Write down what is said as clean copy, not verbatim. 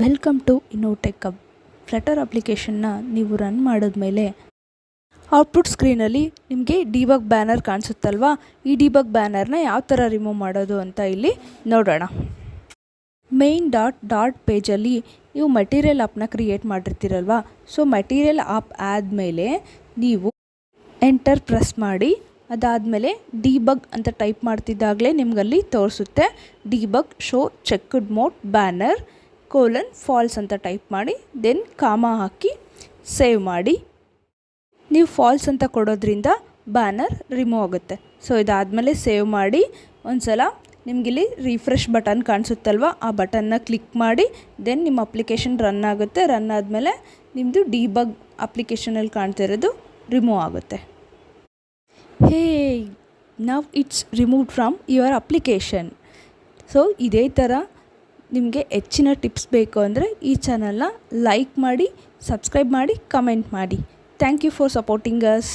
Welcome to InnoTechHub. Flutter ಅಪ್ಲಿಕೇಶನ್ನ ನೀವು run ಮಾಡಿದ್ಮೇಲೆ ಔಟ್ಪುಟ್ ಸ್ಕ್ರೀನಲ್ಲಿ ನಿಮಗೆ ಡಿಬಗ್ ಬ್ಯಾನರ್ ಕಾಣಿಸುತ್ತಲ್ವಾ. ಈ ಡಿಬಗ್ ಬ್ಯಾನರ್ನ ಯಾವ ಥರ ರಿಮೂವ್ ಮಾಡೋದು ಅಂತ ಇಲ್ಲಿ ನೋಡೋಣ. ಮೇನ್ ಡಾಟ್ ಪೇಜಲ್ಲಿ ನೀವು ಮಟೀರಿಯಲ್ ಆ್ಯಪ್ನ ಕ್ರಿಯೇಟ್ ಮಾಡಿರ್ತೀರಲ್ವಾ. ಸೊ ಮಟೀರಿಯಲ್ ಆ್ಯಪ್ ಆದಮೇಲೆ ನೀವು ಎಂಟರ್ ಪ್ರೆಸ್ ಮಾಡಿ, ಅದಾದಮೇಲೆ ಡಿಬಗ್ ಅಂತ ಟೈಪ್ ಮಾಡ್ತಿದ್ದಾಗಲೇ ನಿಮಗಲ್ಲಿ ತೋರಿಸುತ್ತೆ debug show checked mode banner false ಅಂತ ಟೈಪ್ ಮಾಡಿ, ದೆನ್ ಕಾಮ ಹಾಕಿ ಸೇವ್ ಮಾಡಿ. ನೀವು ಫಾಲ್ಸ್ ಅಂತ ಕೊಡೋದ್ರಿಂದ ಬ್ಯಾನರ್ ರಿಮೂವ್ ಆಗುತ್ತೆ. ಸೊ ಇದಾದಮೇಲೆ ಸೇವ್ ಮಾಡಿ ಒಂದ್ಸಲ ನಿಮಗಿಲ್ಲಿ ರಿಫ್ರೆಶ್ ಬಟನ್ ಕಾಣಿಸುತ್ತಲ್ವ, ಆ ಬಟನ್ನ ಕ್ಲಿಕ್ ಮಾಡಿ, ದೆನ್ ನಿಮ್ಮ ಅಪ್ಲಿಕೇಶನ್ ರನ್ ಆಗುತ್ತೆ. ರನ್ ಆದಮೇಲೆ ನಿಮ್ಮದು ಡಿಬಗ್ ಅಪ್ಲಿಕೇಶನಲ್ಲಿ ಕಾಣ್ತಿರೋದು ರಿಮೂವ್ ಆಗುತ್ತೆ. Hey, now it's removed from your application. So ಇದೇ ಥರ ನಿಮಗೆ ಹೆಚ್ಚಿನ ಟಿಪ್ಸ್ ಬೇಕು ಅಂದರೆ ಈ ಚಾನಲ್ನ ಲೈಕ್ ಮಾಡಿ, ಸಬ್ಸ್ಕ್ರೈಬ್ ಮಾಡಿ, ಕಮೆಂಟ್ ಮಾಡಿ. Thank you for supporting us.